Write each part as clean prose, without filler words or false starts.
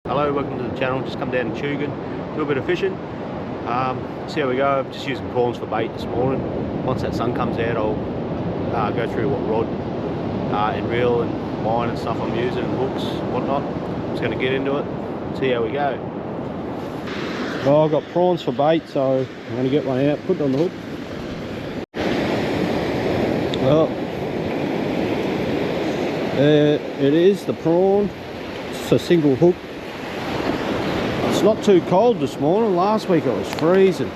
Hello, welcome to the channel. Just come down to Tugun, do a bit of fishing, see how we go. Just using prawns for bait this morning. Once that sun comes out, I'll go through what rod and reel and line and stuff I'm using and hooks, whatnot. Just going to get into it, see how we go. Well, I've got prawns for bait, so I'm going to get one out, put it on the hook. Well, there it is, the prawn. It's a single hook. It's not too cold this morning. Last week it was freezing.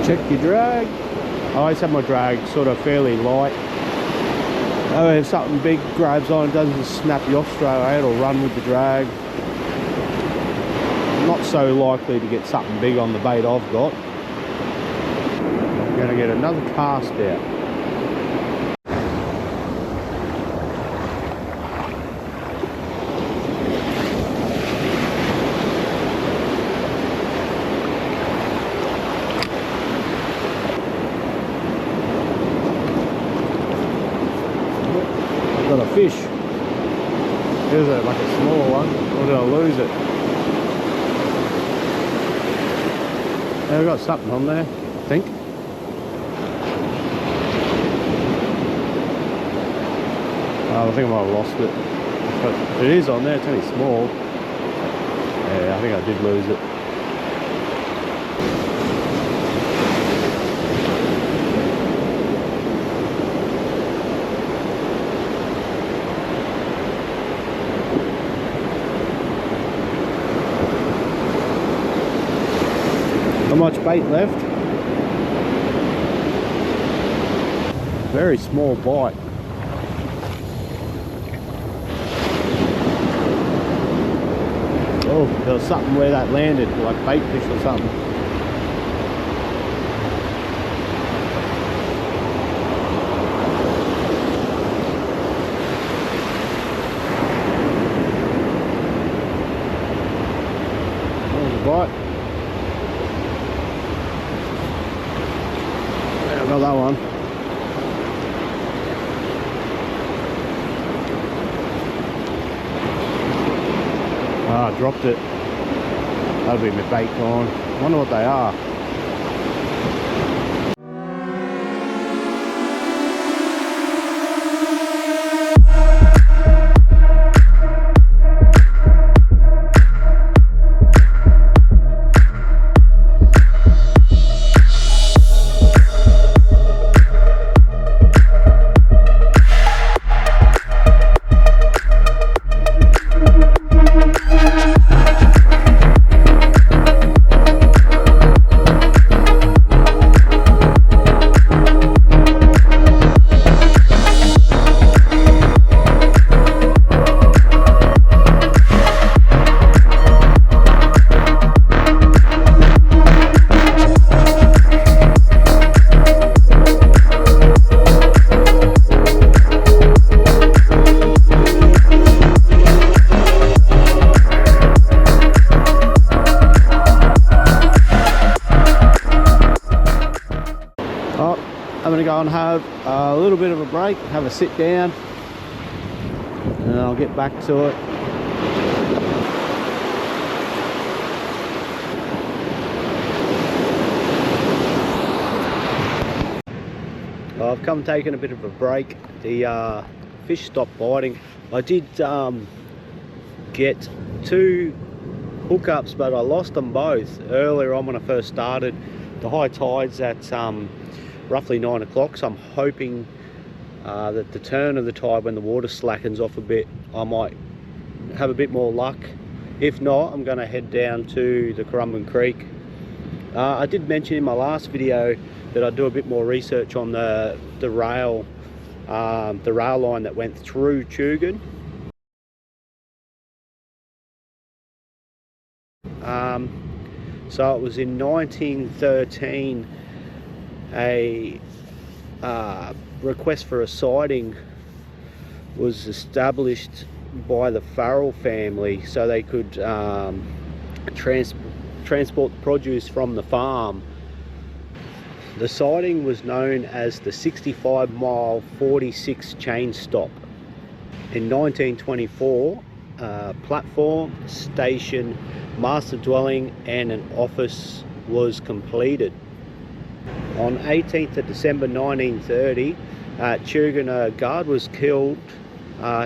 Check your drag. I always have my drag sort of fairly light. If something big grabs on, it doesn't snap you off straight away, it'll run with the drag. Not so likely to get something big on the bait I've got. I'm going to get another cast out. Got a fish. Here's like a small one, or did I lose it? Yeah, we got something on there, I think. I think I might have lost it. But it is on there, it's only small. Yeah, I think I did lose it. Not much bait left. Very small bite. Oh, there was something where that landed, like bait fish or something. There's a bite. Got that one. Ah, I dropped it. That'll be my bait gone. I wonder what they are. I'm going to go and have a little bit of a break, have a sit down, and I'll get back to it. I've come taking a bit of a break. The fish stopped biting. I did get 2 hookups, but I lost them both earlier on when I first started. The high tide's at roughly 9 o'clock, so I'm hoping that the turn of the tide, when the water slackens off a bit, I might have a bit more luck. If not, I'm going to head down to the Currumbin Creek. I did mention in my last video that I'd do a bit more research on the rail line that went through Tugun. So it was in 1913 a request for a sighting was established by the Farrell family so they could transport the produce from the farm. The sighting was known as the 65-mile 46 chain stop. In 1924, platform, station, master dwelling and an office was completed. On 18th of December 1930, Tugun, a guard, was killed.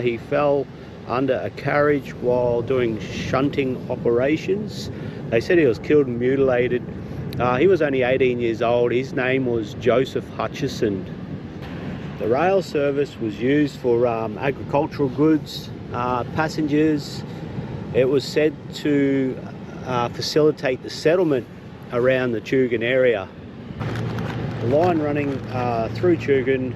He fell under a carriage while doing shunting operations. They said he was killed and mutilated. He was only 18 years old. His name was Joseph Hutchison. The rail service was used for agricultural goods, passengers. It was said to facilitate the settlement around the Tugun area. The line running through Tugun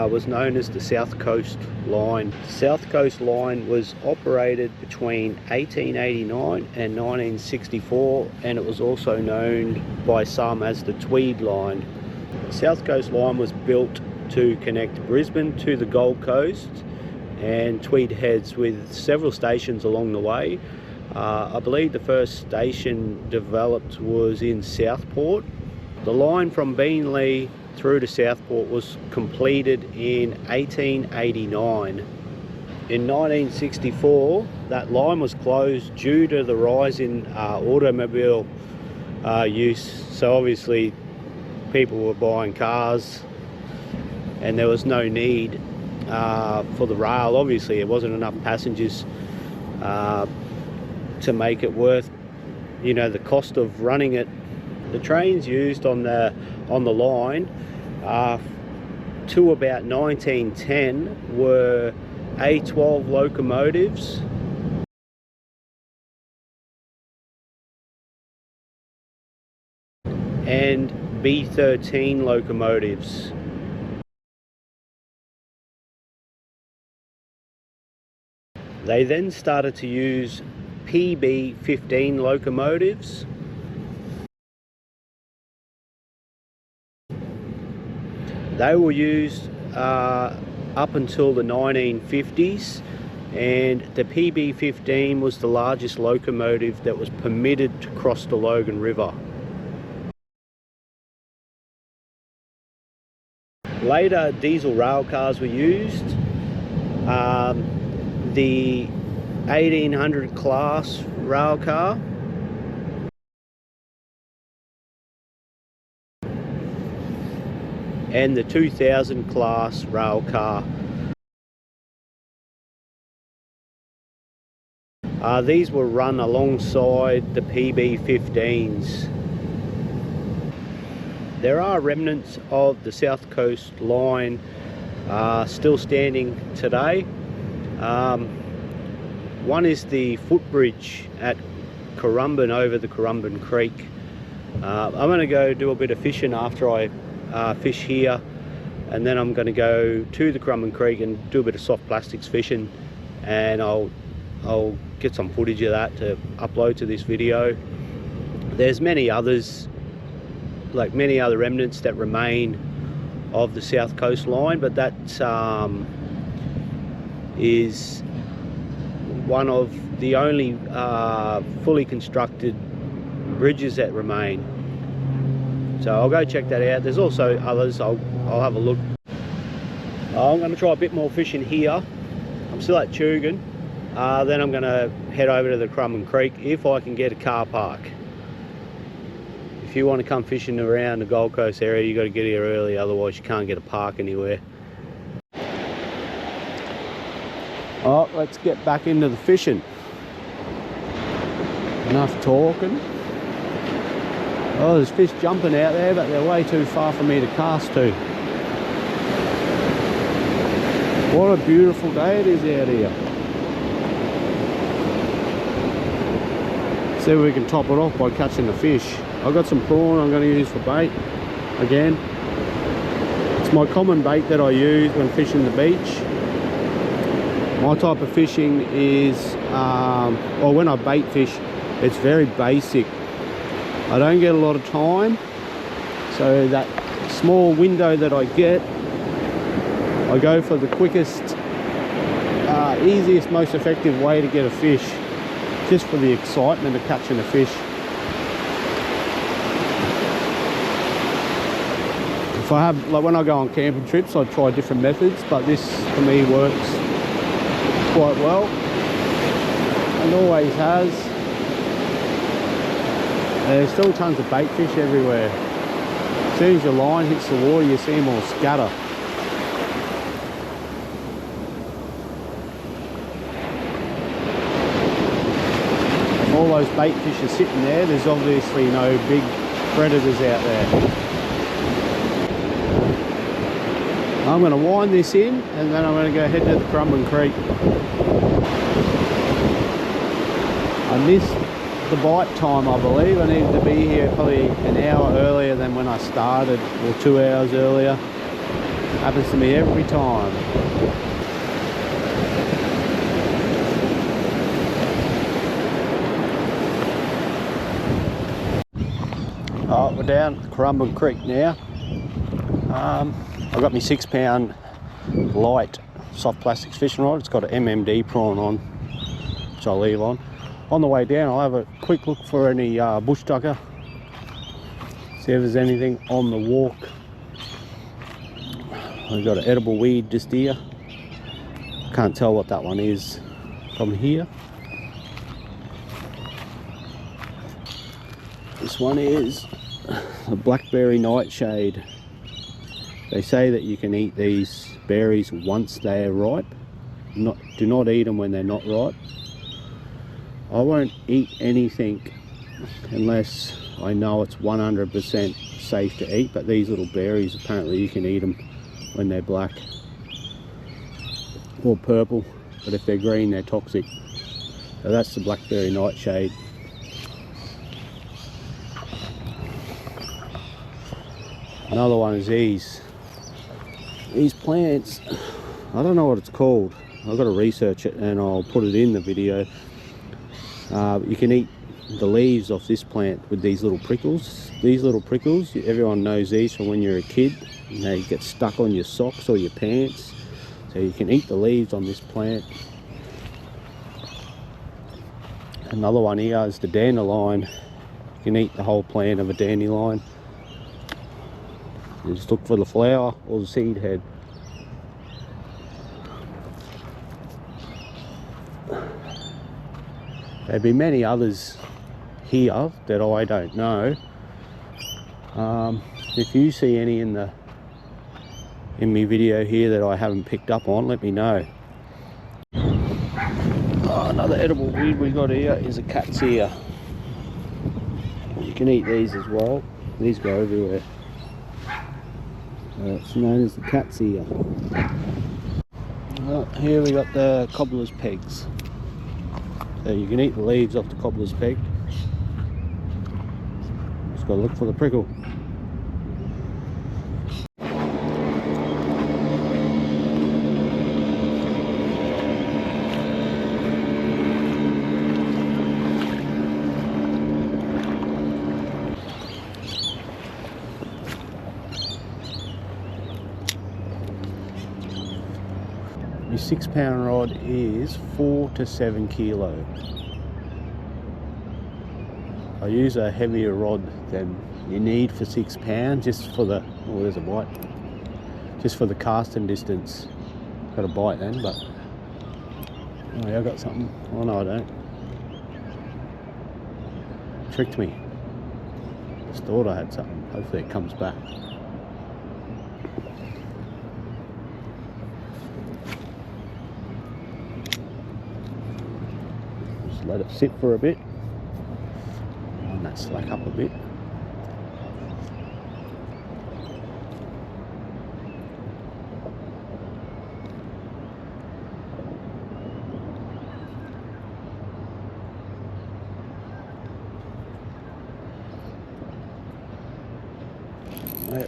was known as the South Coast Line. The South Coast Line was operated between 1889 and 1964, and it was also known by some as the Tweed Line. The South Coast Line was built to connect Brisbane to the Gold Coast and Tweed Heads, with several stations along the way. I believe the first station developed was in Southport. The line from Beenleigh through to Southport was completed in 1889. In 1964, that line was closed due to the rise in automobile use. So obviously people were buying cars and there was no need for the rail. Obviously there wasn't enough passengers to make it worth, you know, the cost of running it. The trains used on the line to about 1910 were A12 locomotives and B13 locomotives. They then started to use PB15 locomotives. They were used up until the 1950s, and the PB15 was the largest locomotive that was permitted to cross the Logan River. Later, diesel rail cars were used. The 1800 class rail car, and the 2000 class rail car. These were run alongside the PB15s. There are remnants of the South Coast Line still standing today. One is the footbridge at Currumbin over the Currumbin Creek. I'm going to go do a bit of fishing after I fish here, and then I'm going to go to the Currumbin Creek and do a bit of soft plastics fishing, and I'll get some footage of that to upload to this video. There's many others, like many other remnants that remain of the South Coast Line, but that is one of the only fully constructed bridges that remain. So I'll go check that out. There's also others. I'll have a look. I'm going to try a bit more fishing here. I'm still at Tugun. Then I'm going to head over to the Currumbin Creek if I can get a car park. If you want to come fishing around the Gold Coast area, you got to get here early, otherwise you can't get a park anywhere. Oh, let's get back into the fishing. Enough talking. Oh, there's fish jumping out there, but they're way too far for me to cast to. What a beautiful day it is out here. See if we can top it off by catching the fish. I've got some prawn I'm going to use for bait again. It's my common bait that I use when fishing the beach. My type of fishing is, or when I bait fish, it's very basic. I don't get a lot of time, so that small window that I get, I go for the quickest easiest, most effective way to get a fish, just for the excitement of catching a fish. If I have, like when I go on camping trips, I try different methods, but this for me works quite well, and always has. There's still tons of bait fish everywhere. As soon as your line hits the water, you see them all scatter. If all those bait fish are sitting there, there's obviously no big predators out there. I'm going to wind this in, and then I'm going to go head to the Currumbin Creek. I missed the bite time, I believe. I needed to be here probably an hour earlier than when I started, or 2 hours earlier. Happens to me every time. Alright, we're down at Currumbin Creek now. I've got my 6 pound light soft plastics fishing rod. It's got an MMD prawn on, which I'll leave on. On the way down, I'll have a quick look for any bush tucker, see if there's anything on the walk. I've got an edible weed just here. Can't tell what that one is from here. This one is a blackberry nightshade. They say that you can eat these berries once they are ripe. Do not eat them when they're not ripe. I won't eat anything unless I know it's 100% safe to eat, but these little berries, apparently you can eat them when they're black or purple, but if they're green they're toxic. So that's the blackberry nightshade. Another one is these plants. I don't know what it's called. I've got to research it and I'll put it in the video. You can eat the leaves off this plant with these little prickles. These little prickles, everyone knows these from when you're a kid. They get stuck on your socks or your pants. So you can eat the leaves on this plant. Another one here is the dandelion. You can eat the whole plant of a dandelion. You just look for the flower or the seed head. There'd be many others here that I don't know. If you see any in my video here that I haven't picked up on, let me know. Another edible weed we got here is a cat's ear. You can eat these as well. These go everywhere. It's known as the cat's ear. Here we got the cobbler's pegs. So you can eat the leaves off the cobbler's peg. Just got to look for the prickle. Your 6 pound rod is 4 to 7 kilo. I use a heavier rod than you need for 6 pounds, just for the, oh there's a bite, just for the casting distance. Got a bite then, but oh yeah, I got something. Oh no I don't. Tricked me. Just thought I had something. Hopefully it comes back. Let it sit for a bit, and that slack up a bit.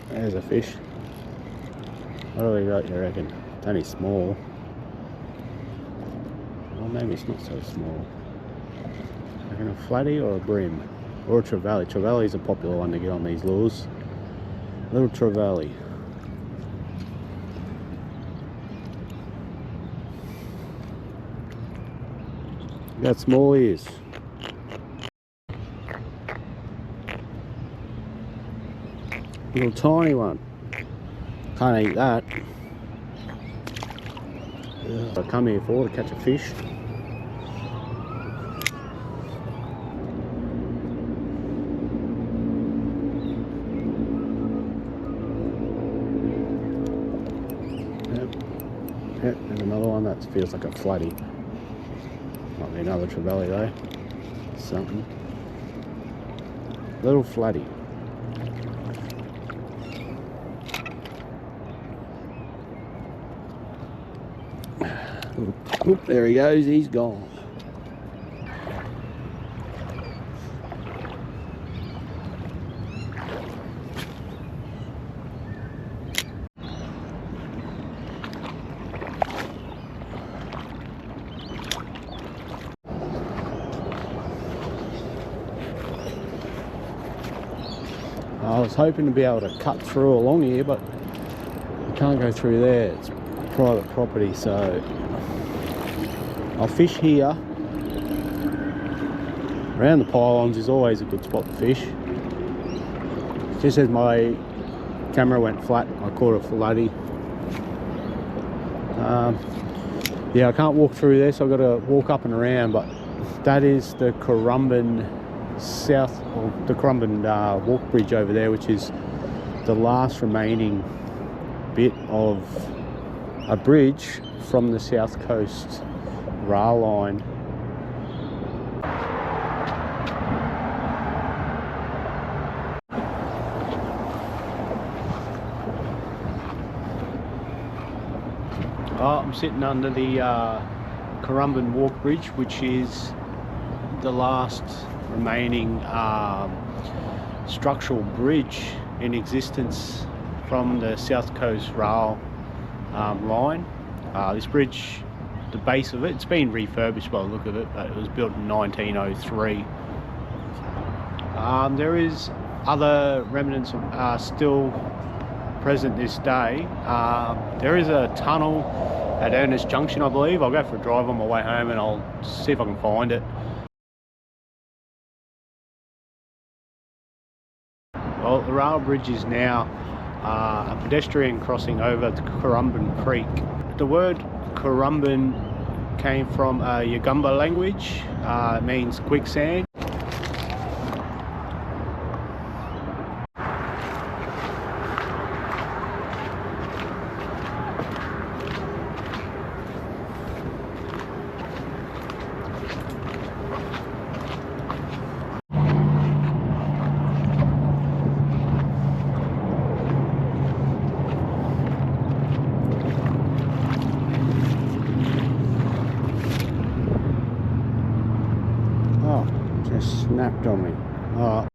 There's a fish. What do we got, you reckon? It's only small. Well, maybe it's not so small. A flatty or a brim or a trevally. Trevally is a popular one to get on these lures. Little trevally. Got small ears. Little tiny one. Can't eat that. I come here for to catch a fish. Yep, there's another one that feels like a flatty. Might be another trevally though. Something. Little flatty. Oop, there he goes, he's gone. I was hoping to be able to cut through along here, but you can't go through there. It's private property, so I'll fish here. Around the pylons is always a good spot to fish. Just as my camera went flat, I caught a flatty. Yeah, I can't walk through there, so I've got to walk up and around, but that is the Currumbin south, or the Currumbin walk bridge over there, which is the last remaining bit of a bridge from the South Coast rail line. Oh, I'm sitting under the Currumbin walk bridge, which is the last remaining structural bridge in existence from the South Coast rail line. This bridge, the base of it, it's been refurbished by the look of it, but it was built in 1903. There is other remnants still present this day. There is a tunnel at Ernest Junction, I believe. I'll go for a drive on my way home and I'll see if I can find it. Well, the rail bridge is now a pedestrian crossing over to Currumbin Creek. The word Currumbin came from a Yugamba language. It means quicksand. Snapped on me. Oh,